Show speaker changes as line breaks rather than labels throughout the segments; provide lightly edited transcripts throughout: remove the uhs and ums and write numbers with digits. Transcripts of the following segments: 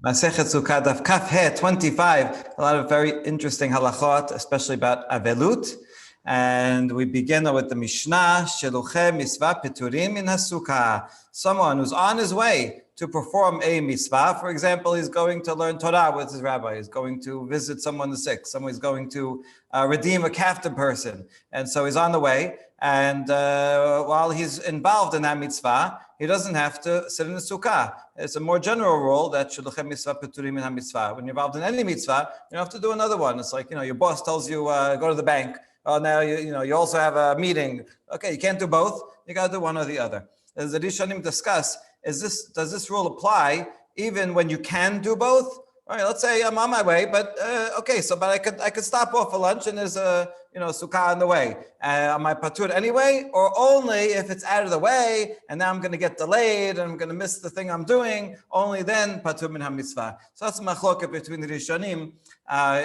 Masechet Sukkah, Daf Kaf He 25. A lot of very interesting halachot, especially about avelut. And we begin with the Mishnah, Sheluche Misvah Peturim Min HaSukkah. Someone who's on his way to perform a mitzvah. For example, he's going to learn Torah with his rabbi. He's going to visit someone who's sick. Someone's going to redeem a captive person. And so he's on the way. And while he's involved in that mitzvah, he doesn't have to sit in the sukkah. It's a more general rule that shulchem mitzvah peturim min ha-mitzvah. When you're involved in any mitzvah, you don't have to do another one. It's like, your boss tells you, go to the bank. Oh, now you also have a meeting. Okay, you can't do both. You got to do one or the other. As the Rishonim discuss, does this rule apply even when you can do both? All right, let's say I'm on my way, but but I could stop off for lunch and there's a sukkah on the way. Am I patur anyway, or only if it's out of the way and now I'm going to get delayed and I'm going to miss the thing I'm doing? Only then patur min ha-mitzvah. So that's a machloket between the Rishonim,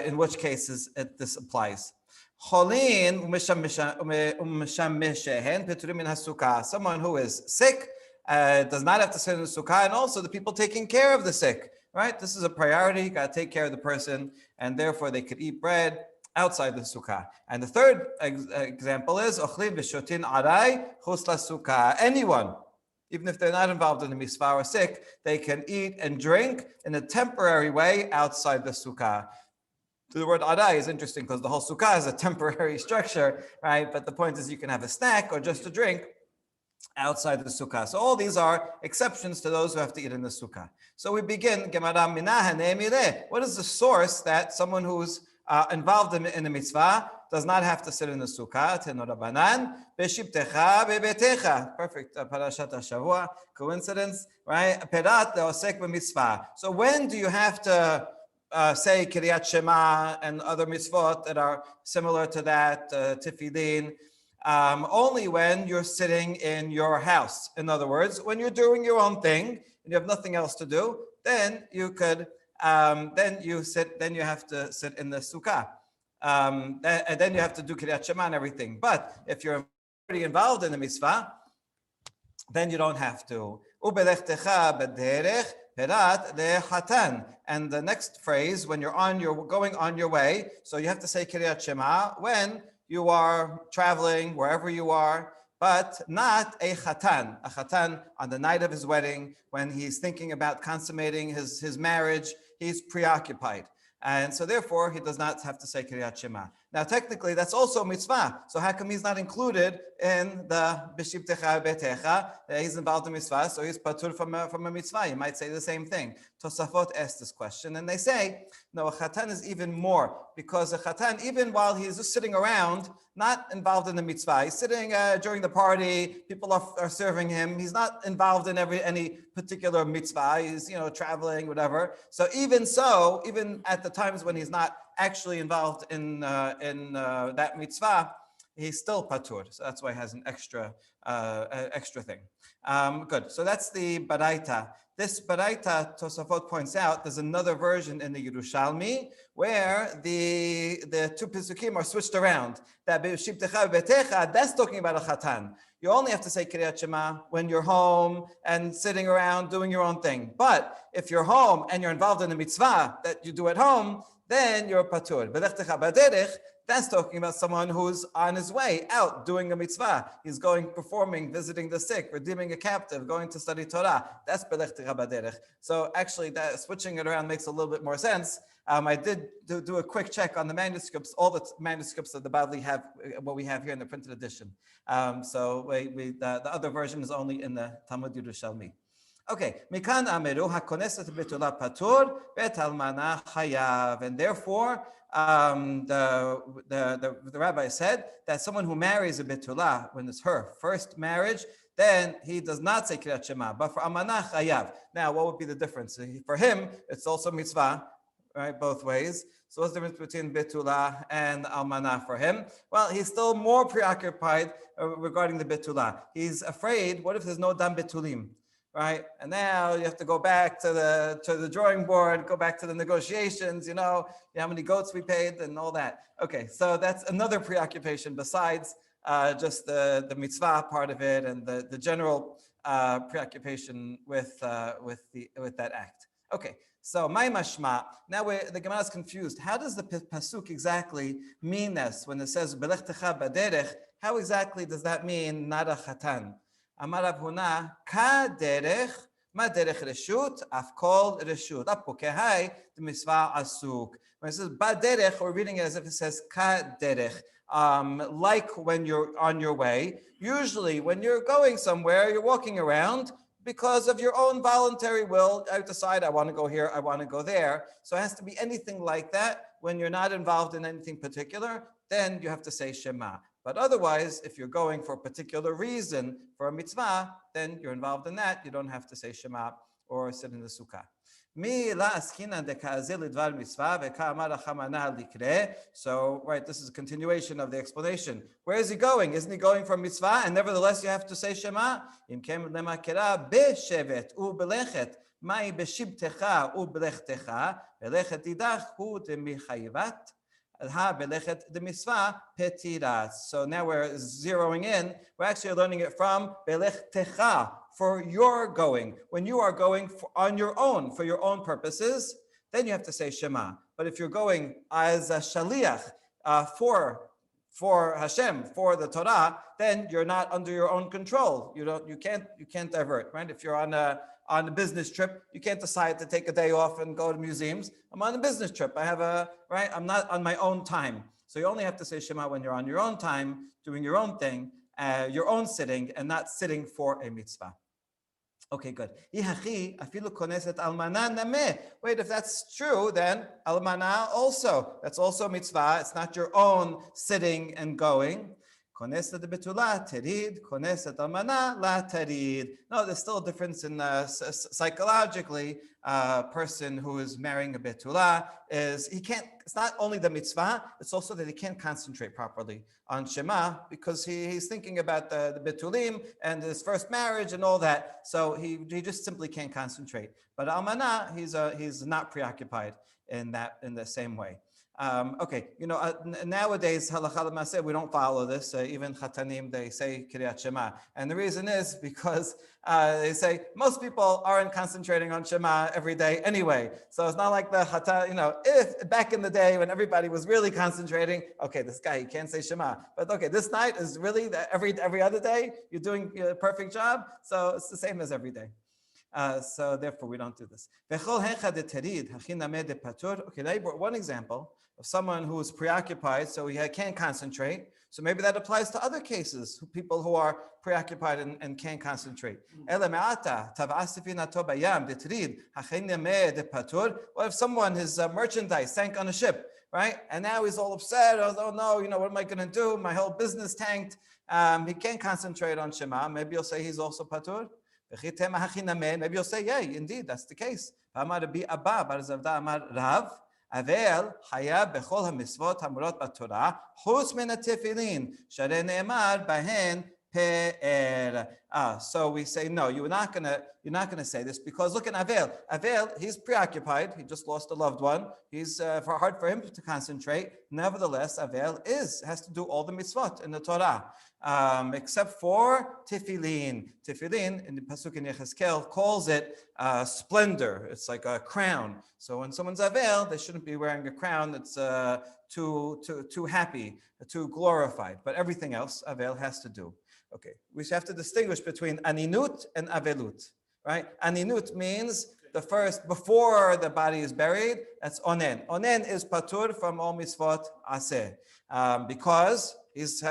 in which cases this applies. Cholin umeshameshehen peturim min ha-sukkah. Someone who is sick does not have to sit in the sukkah, and also the people taking care of the sick. Right? This is a priority. You got to take care of the person, and therefore they could eat bread outside the sukkah. And the third example is ochlim v'shotin aray chutz la-sukkah. Anyone, even if they're not involved in the mitzvah or sick, they can eat and drink in a temporary way outside the sukkah. The word aray is interesting because the whole sukkah is a temporary structure, right? But the point is you can have a snack or just a drink outside the sukkah. So all these are exceptions to those who have to eat in the sukkah. So we begin, what is the source that someone who's involved in the mitzvah does not have to sit in the sukkah? Perfect. Parashat HaShavua, coincidence, right? So when do you have to say Kiryat Shema and other mitzvot that are similar to that, Tefillin? Only when you're sitting in your house. In other words, when you're doing your own thing and you have nothing else to do, then you could, then you have to sit in the sukkah. And then you have to do Kiryat Shema and everything. But if you're already involved in the mitzvah, then you don't have to. And the next phrase, when you're going on your way, so you have to say Kiryat Shema when you are traveling wherever you are, but not a chatan. A chatan on the night of his wedding, when he's thinking about consummating his marriage, he's preoccupied. And so therefore, he does not have to say Kiryat Shema. Now, technically, that's also mitzvah. So how come he's not included in the B'shibtecha Betecha? He's involved in mitzvah, so he's patur from a mitzvah. You might say the same thing. Tosafot asked this question, and they say, no, a chatan is even more, because a chatan, even while he's just sitting around, not involved in the mitzvah, he's sitting during the party, people are serving him, he's not involved in any particular mitzvah, he's traveling, whatever. So even at the times when he's not actually involved in that mitzvah, he's still patur. So that's why he has an extra thing. Good. So that's the baraita. This baraita, Tosafot points out, there's another version in the Yerushalmi where the two pisukim are switched around. That b'shibtecha betecha, that's talking about a chatan. You only have to say Kiryat Shema when you're home and sitting around doing your own thing. But if you're home and you're involved in the mitzvah that you do at home, then you're patur. B'lechtecha b'derech, that's talking about someone who's on his way out doing a mitzvah. He's performing, visiting the sick, redeeming a captive, going to study Torah. That's b'lechtecha b'derech. So actually, that switching it around makes a little bit more sense. I did do a quick check on the manuscripts. All the manuscripts of the Bavli have what we have here in the printed edition. So the other version is only in the Talmud Yerushalmi. Okay, Mikan Ameru hakoneset betula patur bet almana chayav, and therefore the rabbi said that someone who marries a betula when it's her first marriage, then he does not say Kiryat Shema, but for almana chayav. Now, what would be the difference? For him, it's also mitzvah, right? Both ways. So what's the difference between betula and almana for him? Well, he's still more preoccupied regarding the betula. He's afraid, what if there's no dam betulim? Right? And now you have to go back to the drawing board, go back to the negotiations, how many goats we paid and all that. Okay, so that's another preoccupation besides just the mitzvah part of it and the general preoccupation with that act. Okay, so my mashma. Now the Gemara is confused. How does the pasuk exactly mean this when it says belechtecha baderech? How exactly does that mean not a chatan? Amar Rav Huna ka derech ma derech reshut afkol reshut. Apokehai the mitzvah asuk. When it says baderech, we're reading it as if it says ka derech. Like when you're on your way. Usually, when you're going somewhere, you're walking around because of your own voluntary will. I decide I want to go here, I want to go there. So it has to be anything like that. When you're not involved in anything particular, then you have to say Shema. But otherwise, if you're going for a particular reason for a mitzvah, then you're involved in that. You don't have to say Shema or sit in the Sukkah. So, right, this is a continuation of the explanation. Where is he going? Isn't he going for mitzvah? And nevertheless, you have to say Shema. מהי בשבתך ובלכתך, ולכת אידך הוא דמחייבת, בלכת דמצווה פטירת. So now we're zeroing in. We're actually learning it from בלכתך, for your going. When you are going on your own, for your own purposes, then you have to say Shema. But if you're going as a shaliach for Hashem, for the Torah, then you're not under your own control. You can't divert, right? If you're on a business trip, you can't decide to take a day off and go to museums. I'm on a business trip. I'm not on my own time. So you only have to say Shema when you're on your own time, doing your own thing, your own sitting, and not sitting for a mitzvah. Okay, good. Wait, if that's true, then almana also. That's also mitzvah. It's not your own sitting and going. Koneset betula terid, koneset almana la terid. No, there's still a difference in psychologically. A person who is marrying a betula it's not only the mitzvah, it's also that he can't concentrate properly on Shema because he's thinking about the betulim and his first marriage and all that. So he just simply can't concentrate. But almana, he's not preoccupied in the same way. Okay, nowadays, halakha l'maaseh, we don't follow this. Even chatanim, they say Kiryat Shema. And the reason is because they say most people aren't concentrating on Shema every day anyway. So it's not like the chatan, if back in the day when everybody was really concentrating, okay, this guy, he can't say Shema. But okay, this night is really every other day, you're doing a perfect job. So it's the same as every day. So therefore, we don't do this. Okay, I brought one example of someone who is preoccupied, so he can't concentrate. So maybe that applies to other cases, people who are preoccupied and can't concentrate. What if someone, his merchandise sank on a ship, right? And now he's all upset. Oh no, what am I going to do? My whole business tanked. He can't concentrate on Shema. Maybe you'll say he's also patur. Maybe you'll say, yeah, indeed, that's the case. אבל חייב בכל המצוות האמורות בתורה, חוץ מן התפילין, שהרי נאמר בהן פאר. So we say, no, you're not gonna say this because look at Avel, he's preoccupied. He just lost a loved one. He's hard for him to concentrate. Nevertheless, Avel has to do all the mitzvot in the Torah. Except for tefillin. Tefillin in the pasuk in Yechezkel calls it splendor. It's like a crown. So when someone's avel, they shouldn't be wearing a crown that's too happy, too glorified. But everything else avel has to do. Okay, we have to distinguish between aninut and avelut, right? Aninut means the first, before the body is buried, that's onen. Onen is patur from all mitzvot aseh, because he's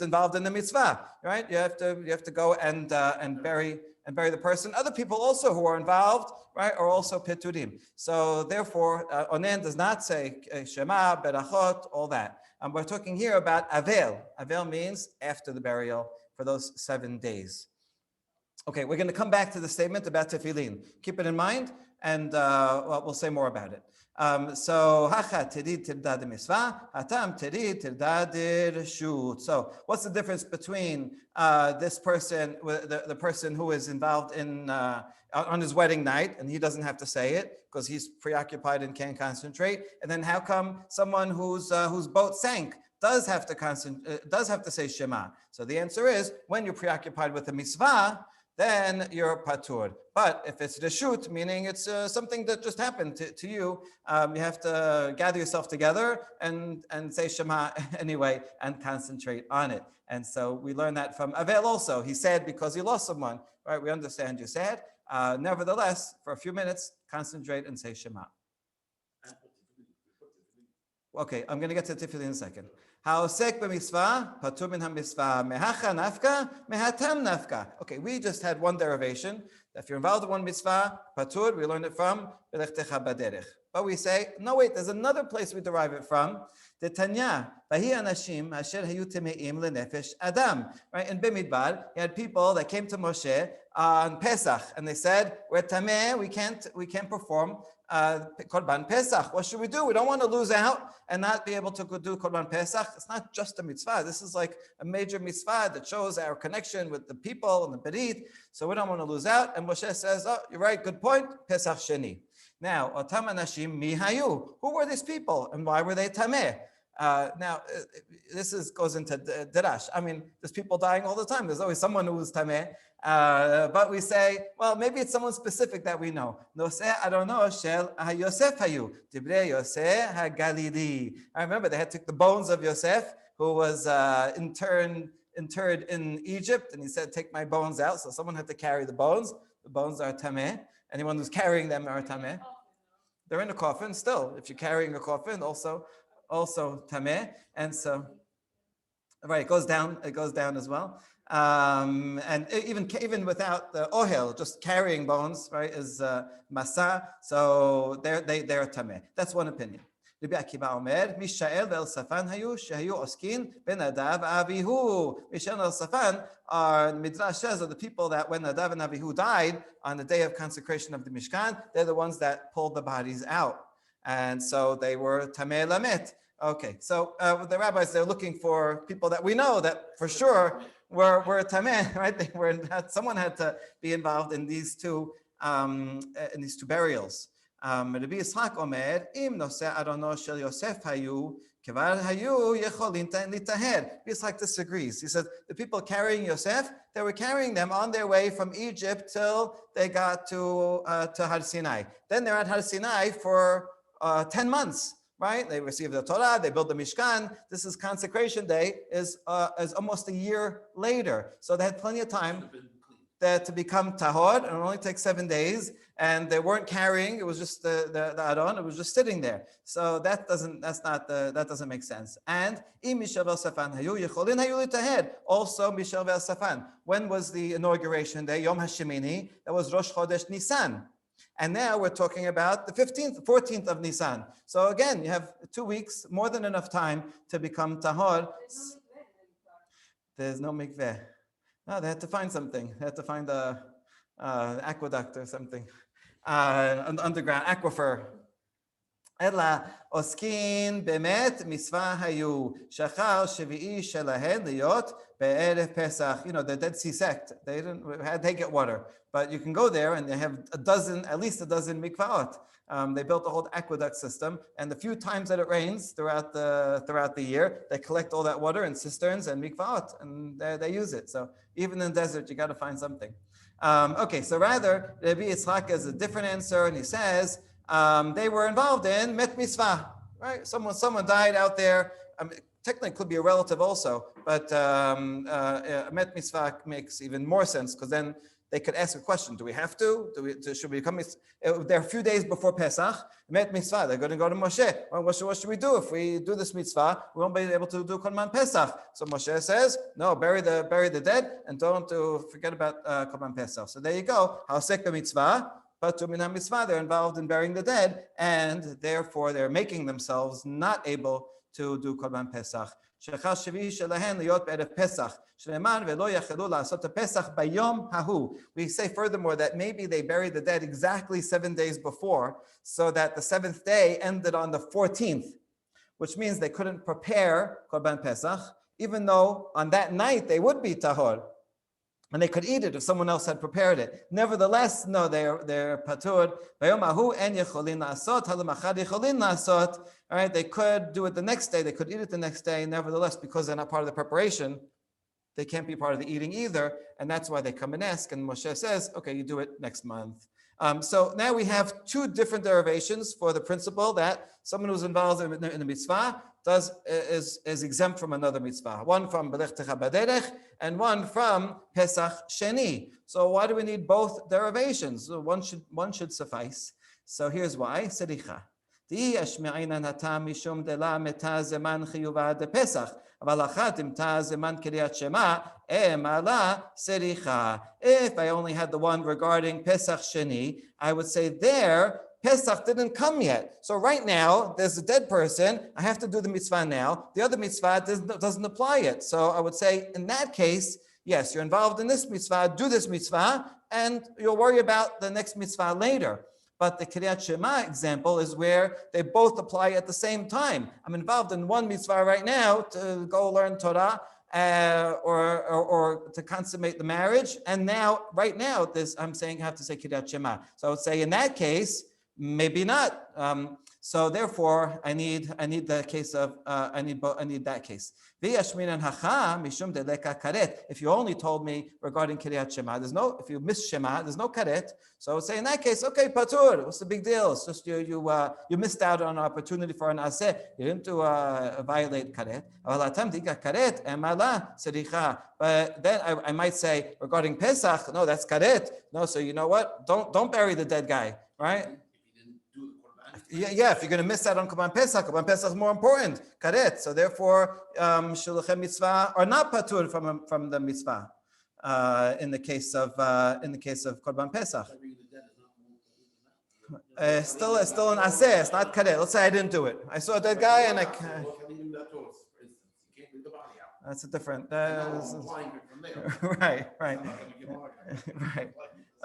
involved in the mitzvah, right? You have to go and bury the person. Other people also who are involved, right, are also peturim. So therefore, onen does not say shema, berachot, all that. We're talking here about avel. Avel means after the burial for those 7 days. Okay, we're going to come back to the statement about tefillin. Keep it in mind, and we'll say more about it. So, hacha terid tirda de misvah, hatam terid tirda de reshut. So, what's the difference between this person, the person who is involved in on his wedding night, and he doesn't have to say it because he's preoccupied and can't concentrate, and then how come someone whose boat sank does have to say Shema? So the answer is when you're preoccupied with a mitzvah, then you're patur. But if it's reshut, meaning it's something that just happened to you, you have to gather yourself together and say Shema anyway and concentrate on it. And so we learn that from Avel also. He said because he lost someone, right? We understand you're sad. Nevertheless, for a few minutes, concentrate and say Shema. Okay, I'm going to get to Tifili in a second. Ha'osek b'mitzvah, patur min ha'mitzvah, mehacha nafka, mehatam nafka. Okay, we just had one derivation. If you're involved in one mitzvah, patur, we learned it from Belechtecha baderech. But we say, no, wait, there's another place we derive it from. The Tanya, Vahi anashim asher hayu temeim lenefesh adam. Right, in Bimidbar, you had people that came to Moshe on Pesach, and they said, we're tameh, we can't perform Korban Pesach. What should we do? We don't want to lose out and not be able to go do Korban Pesach. It's not just a mitzvah. This is like a major mitzvah that shows our connection with the people and the berit. So we don't want to lose out. And Moshe says, oh, you're right, good point. Pesach Sheni. Now, Otam Anashim Mi Hayu. Who were these people and why were they tameh? Now, this goes into Dirash. I mean, there's people dying all the time. There's always someone who was tameh. But we say, well, maybe it's someone specific that we know. Noseh Arono Shel Yosef Hayu. Divrei Yosef HaGalili. I remember they had took the bones of Yosef, who was interred in Egypt, and he said, take my bones out. So someone had to carry the bones. The bones are tameh. Anyone who's carrying them are tameh. They're in a coffin still. If you're carrying a coffin, also tameh. And so, right, it goes down as well. And even without the ohel, just carrying bones, right, is masa. So they're tameh. That's one opinion. Rabbi Akiva Omer, Mishael ve'Elsafan hayu shehayu oskin ben Nadav Avihu. Mishael and Elsafan are Midrash says are the people that when Nadav and Avihu died on the day of consecration of the Mishkan, they're the ones that pulled the bodies out, and so they were tameh lamet. Okay, so the rabbis, they're looking for people that we know that for sure were tameh, right? Someone had to be involved in these two burials. Rabbi Yitzchak Omer, Im noseh arono shel Yosef hayu, kevar hayu yecholin litaher. Yitzchak disagrees. He said the people carrying Yosef, they were carrying them on their way from Egypt till they got to Har Sinai. Then they're at Har Sinai for 10 months. Right? They receive the Torah, they build the Mishkan. This is consecration day, is almost a year later. So they had plenty of time to become tahor, and it only takes 7 days. And they weren't carrying; it was just the aron. It was just sitting there. So that doesn't make sense. And also Mishal ve'Safan. When was the inauguration day? Yom HaShemini. That was Rosh Chodesh Nisan. And now we're talking about the 15th, 14th of Nisan. So again, you have 2 weeks, more than enough time to become tahor. There's no mikveh. No, they had to find something. They had to find a aqueduct or something, an underground aquifer. Ela oskin bemet misvah hayu shachar shvi'i shelahen liyot be'erev Pesach. You know, the Dead Sea sect, they get water, but you can go there and they have at least a dozen mikvaot. They built a whole aqueduct system, and the few times that it rains throughout the year, they collect all that water in cisterns and mikvaot, and they use it. So even in the desert, you got to find something. Okay, so rather, Rabbi Yitzchak has a different answer, and he says they were involved in met mitzvah, right? Someone died out there. Technically, it could be a relative also, but met mitzvah makes even more sense because then they could ask a question: do we have to? Should we come? They're a few days before Pesach. Met mitzvah. They're going to go to Moshe. Well, what should we do if we do this mitzvah? We won't be able to do Korban Pesach. So Moshe says, no, bury the dead and don't forget about Korban Pesach. So there you go. Ha'osek mitzvah. But mitzvah, they're involved in burying the dead, and therefore they're making themselves not able to do Korban Pesach. We say furthermore that maybe they buried the dead exactly 7 days before, so that the 7th day ended on the 14th, which means they couldn't prepare Korban Pesach, even though on that night they would be tahor. And they could eat it if someone else had prepared it. Nevertheless, no, they're patur. All right, they could do it the next day. They could eat it the next day. Nevertheless, because they're not part of the preparation, they can't be part of the eating either. And that's why they come and ask. And Moshe says, okay, you do it next month. So now we have two different derivations for the principle that someone who's involved in the mitzvah is exempt from another mitzvah. One from Belech Techa Baderech and one from Pesach Sheni. So why do we need both derivations? So one should suffice. So here's why. Sericha. If I only had the one regarding Pesach Sheni, I would say there, Pesach didn't come yet. So right now, there's a dead person. I have to do the mitzvah now. The other mitzvah doesn't apply yet. So I would say, in that case, yes, you're involved in this mitzvah, do this mitzvah, and you'll worry about the next mitzvah later. But the Kiryat Shema example is where they both apply at the same time. I'm involved in one mitzvah right now to go learn Torah or to consummate the marriage. And now, right now, I'm saying I have to say Kiryat Shema. So I would say in that case, maybe not. So therefore, I need the case of I need that case. If you only told me regarding Kiryat Shema, if you miss Shema, there's no karet. So I would say in that case, okay, patur. What's the big deal? It's just you missed out on an opportunity for an aseh. You didn't violate karet. But then I might say regarding Pesach, no, that's karet. No, so you know what? Don't bury the dead guy, right? Yeah, if you're going to miss out on Korban Pesach is more important, karet. So therefore, shulchan mitzvah are not patur from the mitzvah. In the case of Korban Pesach, still an aseh. It's not karet. Let's say I didn't do it. I saw a dead guy and that's a different. Right.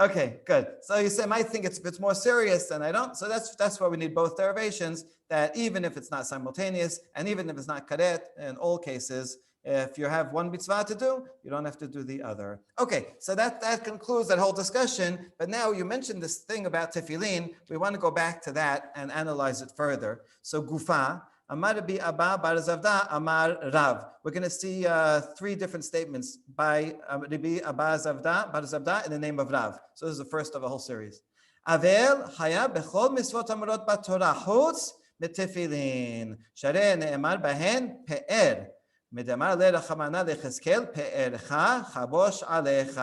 Okay, good. So you say, might think it's more serious than I don't. So that's why we need both derivations, that even if it's not simultaneous and even if it's not karet, in all cases, if you have one mitzvah to do, you don't have to do the other. Okay, so that concludes that whole discussion. But now you mentioned this thing about tefillin. We want to go back to that and analyze it further. So gufa. Amar Rabbi Abba bar Zavda Amar Rav. We're going to see three different statements by Rabbi Abba bar Zavda in the name of Rav. So this is the first of a whole series. Avel haya bechol misvot amorot batorah chutz betefillin. Shareh ne'emar bahen pe'er. מדמר לרחמנה לחזקאל פארך חבוש עליך.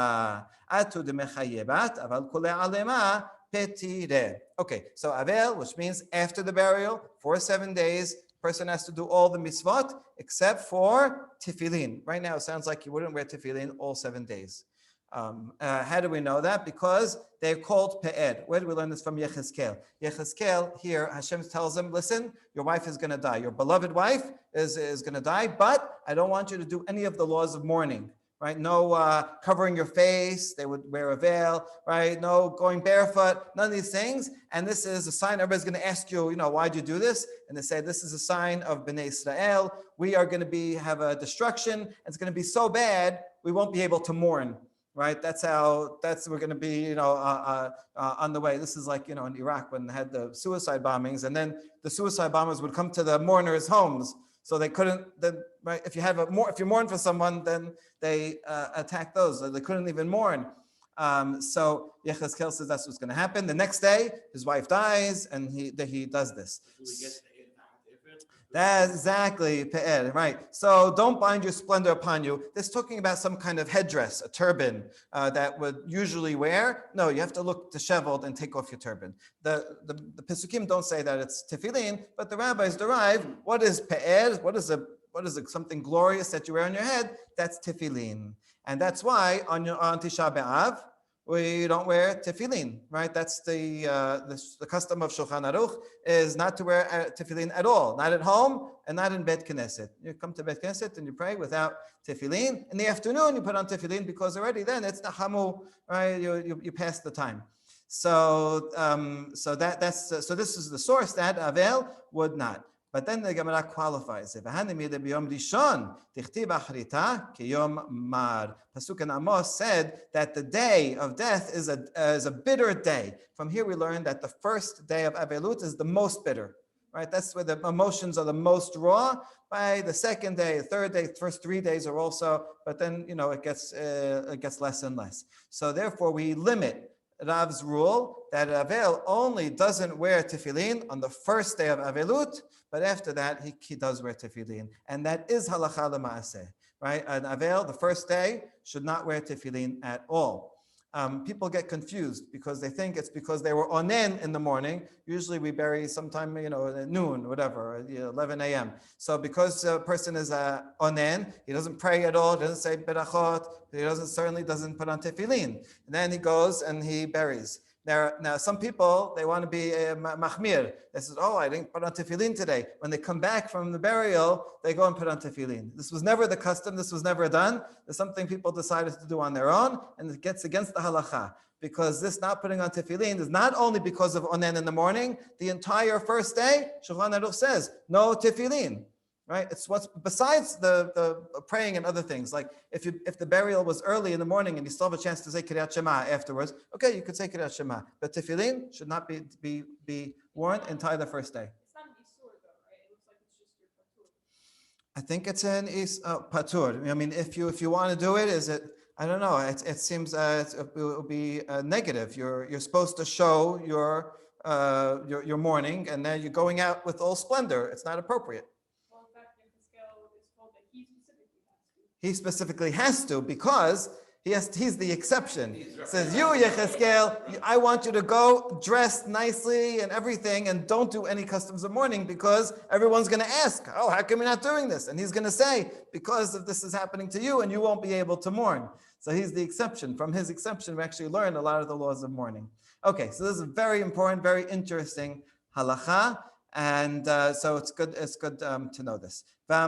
אתו דמחייבת אבל כולה עלמה petire. Okay, so Avel, which means after the burial, for 7 days, person has to do all the mitzvot except for tefillin. Right now, it sounds like you wouldn't wear tefillin all 7 days. How do we know that? Because they're called pe'ed. Where do we learn this from? Yechezkel. Yechezkel, here, Hashem tells him, listen, your wife is going to die. Your beloved wife is going to die, but I don't want you to do any of the laws of mourning. Right? No covering your face. They would wear a veil, right? No going barefoot, none of these things. And this is a sign. Everybody's going to ask you, why'd you do this? And they say, this is a sign of Bnei Israel. We are going to have a destruction. It's going to be so bad, we won't be able to mourn. Right? We're going to be, on the way. This is like, in Iraq when they had the suicide bombings, and then the suicide bombers would come to the mourners' homes. So they couldn't, right? If you mourn for someone, then they attack those. So they couldn't even mourn. So Yechezkel says that's what's going to happen. The next day, his wife dies, and he does this. That's exactly pe'er, right? So don't bind your splendor upon you. This is talking about some kind of headdress, a turban that would usually wear. No, you have to look disheveled and take off your turban. The Pesukim don't say that it's tefillin, but the rabbis derive what is pe'er, what is something glorious that you wear on your head. That's tefillin, and that's why on Tisha B'Av we don't wear tefillin, right? That's the custom of Shulchan Aruch is not to wear tefillin at all, not at home and not in Bet Knesset. You come to Bet Knesset and you pray without tefillin. In the afternoon you put on tefillin because already then it's nachamu, right? You pass the time. So this is the source that Avel would not. But then the Gemara qualifies. Pasuk in Amos said that the day of death is a bitter day. From here we learn that the first day of Avelut is the most bitter. right? That's where the emotions are the most raw. By the second day, the third day, the first 3 days are also, but then, it gets less and less. So therefore, we limit Rav's rule that Avel only doesn't wear tefillin on the first day of Avelut, but after that, he does wear tefillin. And that is halacha l'maaseh, right? An Avel, the first day, should not wear tefillin at all. People get confused because they think it's because they were onen in the morning. Usually we bury sometime, at noon, whatever, 11 a.m. So because a person is onen, he doesn't pray at all, doesn't say berachot, he certainly doesn't put on tefillin. And then he goes and he buries. Now, some people, they want to be machmir. They say, I didn't put on tefillin today. When they come back from the burial, they go and put on tefillin. This was never the custom. This was never done. It's something people decided to do on their own, and it gets against the halacha. Because this not putting on tefillin is not only because of onen in the morning. The entire first day, Shulchan Aruch says, no tefillin. Right? It's what's besides the praying and other things. Like if the burial was early in the morning and you still have a chance to say Kiryat Shema afterwards, okay, you could say Kiryat Shema. But tefillin should not be worn until the first day.
It's not an isur though, right? It looks like it's just your patur.
I think it's an patur. I mean, if you want to do it, is it? I don't know. It seems it will be negative. You're supposed to show your mourning, and then you're going out with all splendor. It's not appropriate. He specifically has to because he's the exception. He says, you, Yechezkel, I want you to go dressed nicely and everything and don't do any customs of mourning because everyone's going to ask, how come you're not doing this? And he's going to say, because of this is happening to you and you won't be able to mourn. So he's the exception. From his exception, we actually learn a lot of the laws of mourning. Okay, so this is very important, very interesting halacha. And so it's good to know this. Okay,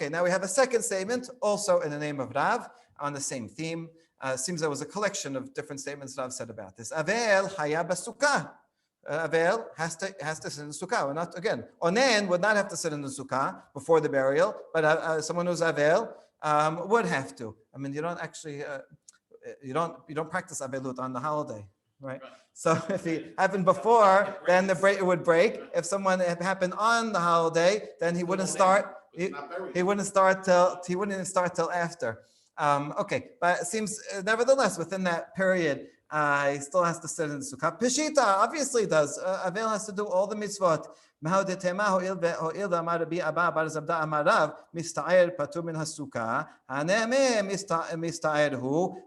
now we have a second statement, also in the name of Rav, on the same theme. Seems there was a collection of different statements Rav said about this. Avel haya b'sukkah. Avel has to sit in the sukkah. Not again. Onen would not have to sit in the sukkah before the burial, but someone who's avel would have to. I mean, you don't actually you don't practice avelut on the holiday. Right. So if it happened before, then it would break. If someone had happened on the holiday, then he wouldn't start. He wouldn't start till after. Okay, but it seems nevertheless within that period, he still has to sit in the sukkah. Peshita obviously does. Avel has to do all the mitzvot.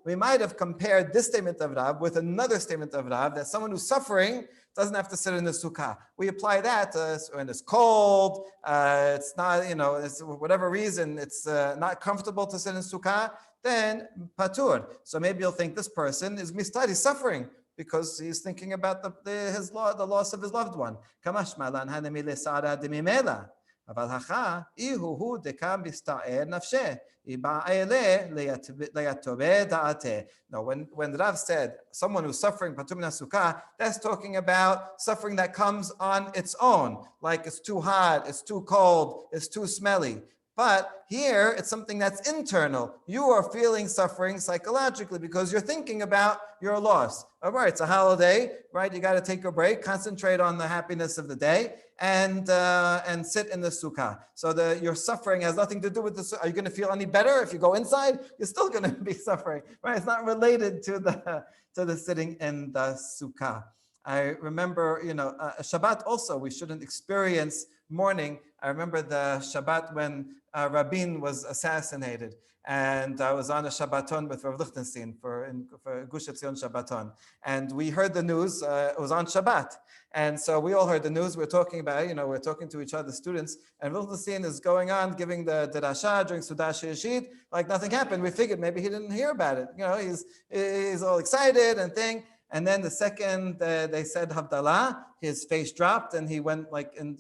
We might have compared this statement of Rav with another statement of Rav that someone who's suffering doesn't have to sit in the sukkah. We apply that when it's cold, it's not, it's whatever reason, it's not comfortable to sit in sukkah, then patur. So maybe you'll think this person is mistad, he's suffering, because he's thinking about the loss of his loved one. Now, when Rav said someone who's suffering patur min hasukah, that's talking about suffering that comes on its own, like it's too hot, it's too cold, it's too smelly. But here, it's something that's internal. You are feeling suffering psychologically because you're thinking about your loss. All right, it's a holiday, right? You got to take a break, concentrate on the happiness of the day, and sit in the sukkah. So your suffering has nothing to do with the. Are you going to feel any better if you go inside? You're still going to be suffering, right? It's not related to the sitting in the sukkah. I remember, Shabbat also, we shouldn't experience mourning. I remember the Shabbat when Rabin was assassinated, and I was on a Shabbaton with Rav Lichtenstein for Gush Etzion Shabbaton, and we heard the news. It was on Shabbat, and so we all heard the news. We're talking about, we're talking to each other, students, and Rav Lichtenstein is going on giving the Rasha during Sudah Shishit, like nothing happened. We figured maybe he didn't hear about it. He's all excited and thing. And then the second they said Havdalah, his face dropped and he went and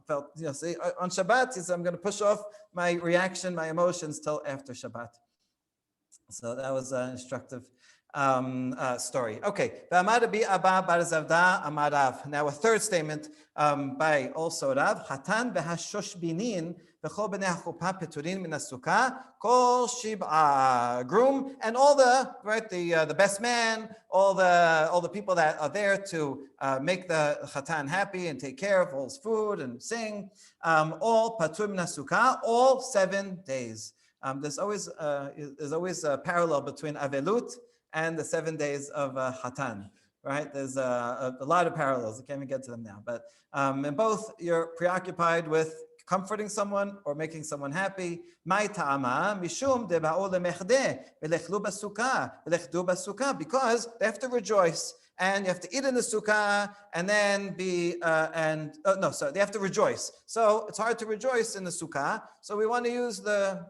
felt, see, on Shabbat, he said, I'm going to push off my reaction, my emotions till after Shabbat. So that was an instructive story. Okay. Now a third statement by also Rav, Hatan v'hashoshbinin V'chol b'nei ha'chuppah peturin min ha'sukkah kol shib'ah. Groom and all the the best man, all the people that are there to make the chatan happy and take care of all his food and sing, all patur min ha'sukkah, all 7 days. There's always a parallel between Avelut and the 7 days of Chatan, right? There's a lot of parallels. I can't even get to them now. But in both, you're preoccupied with comforting someone or making someone happy. Mai ta'ama mishum deba'u lemechdeh v'lechlu b'sukkah, because they have to rejoice. And you have to eat in the sukkah, and then they have to rejoice. So it's hard to rejoice in the sukkah. So we want to use the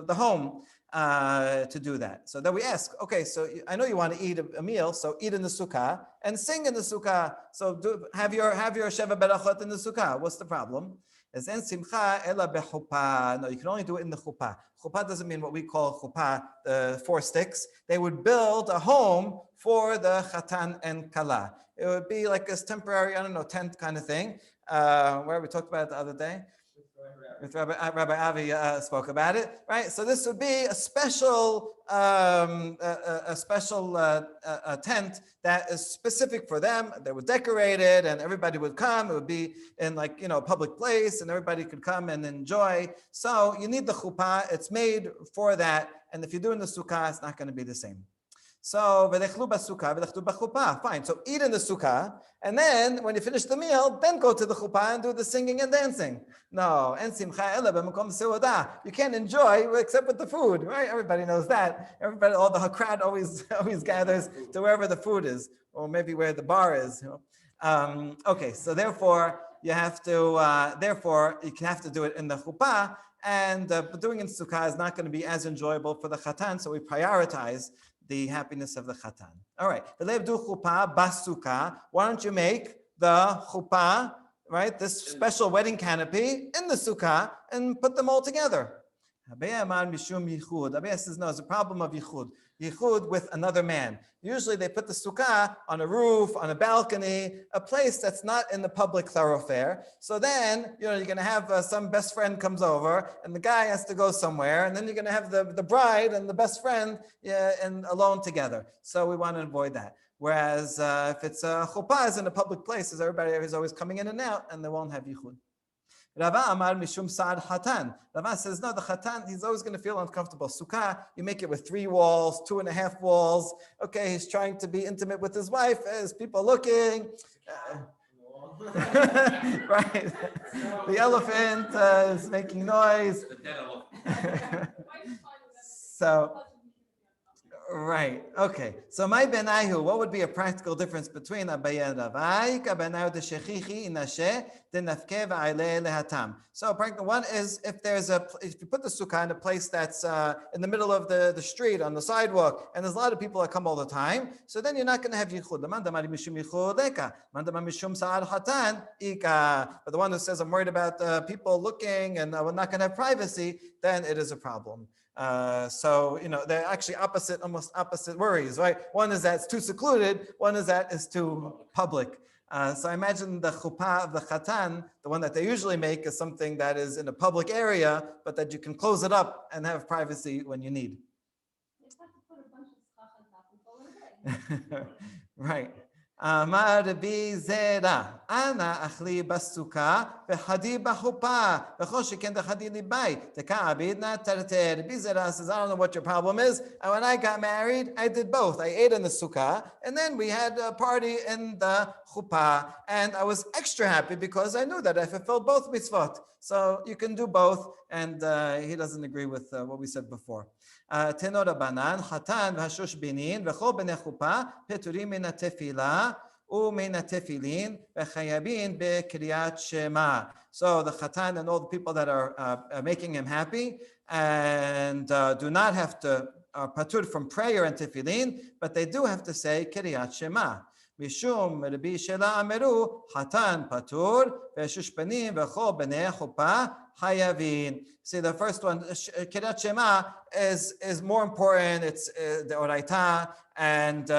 home to do that. So then we ask, okay, so I know you want to eat a meal, so eat in the sukkah and sing in the sukkah. So have your sheva berachot in the sukkah. What's the problem? Is en simcha ela bechuppah. No, you can only do it in the chuppah. Chuppah doesn't mean what we call chuppah, the 4 sticks. They would build a home for the chatan and kala. It would be like this temporary, tent kind of thing. Where we talked about it the other day. With Rabbi Avi spoke about it, right? So this would be a special tent that is specific for them. They would decorate it, and everybody would come. It would be in a public place, and everybody could come and enjoy. So you need the chuppah. It's made for that, and if you're doing the sukkah, it's not going to be the same. So, fine. So eat in the sukkah, and then when you finish the meal, then go to the chuppah and do the singing and dancing. No, you can't enjoy except with the food, right? Everybody knows that. All the crowd always gathers to wherever the food is, or maybe where the bar is. Okay, so therefore you have to do it in the chuppah, and doing it in sukkah is not going to be as enjoyable for the chatan. So we prioritize the happiness of the chatan. All right. Why don't you make the chuppah, right, this special wedding canopy in the sukkah and put them all together? Abiya says, no, it's a problem of yichud. Yichud with another man. Usually they put the sukkah on a roof, on a balcony, a place that's not in the public thoroughfare. So then, you're going to have some best friend comes over, and the guy has to go somewhere, and then you're going to have the bride and the best friend and alone together. So we want to avoid that. Whereas if it's a chuppah is in a public place, everybody is always coming in and out, and they won't have yichud. Rava Amar Mishum Sa'ad Hatan. Rava says, no, the Hatan, he's always going to feel uncomfortable. Sukkah, you make it with 3 walls, 2.5 walls. Okay, he's trying to be intimate with his wife. There's people looking. Right. The elephant is making noise. So, right. Okay. So my benayu, what would be a practical difference between Abaye and Ravai? So practical one is if you put the sukkah in a place that's in the middle of the street on the sidewalk, and there's a lot of people that come all the time, so then you're not going to have yichud. But the one who says I'm worried about people looking and we're not going to have privacy, then it is a problem. So they're actually almost opposite worries, right? One is that it's too secluded, one is that it's too public. So I imagine the chuppah of the chatan, the one that they usually make, is something that is in a public area, but that you can close it up and have privacy when you need. Right. Amar Rabbi Zera, Ana achli basuka v'hadi b'chuppah v'chol sheken dechadi libay teka'abidna tarter. Rabbi Zera says, I don't know what your problem is. And when I got married, I did both. I ate in the sukkah, and then we had a party in the chuppah, and I was extra happy because I knew that I fulfilled both mitzvot. So you can do both, and he doesn't agree with what we said before. Tenor Rabbanan, Chatan v'hashush binin v'chol b'nei chuppah peturim min ha'tefila u'min ha'tefilin v'chayabin b'kriyat shema. So the Chatan and all the people that are making him happy and do not have to patur from prayer and tefillin, but they do have to say kriyat shema. Mishum Rabbi Shela Ameru Hatan Patur Veshush Panim V'chol B'nei Chuppah Hayavin. See the first one, Kriyat Shema. is more important. It's the oraita, and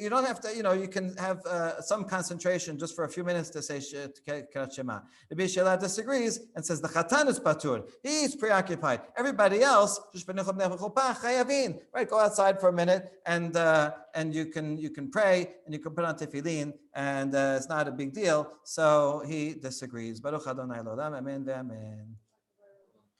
you don't have to. You can have some concentration just for a few minutes to say Kriyat Shema. Rabbi Shela disagrees and says the chatan is patur. He's preoccupied. Everybody else, right? Go outside for a minute, and you can pray, and you can put on tefillin, and it's not a big deal. So he disagrees. Baruch Adonai L'olam. Amen. Amen.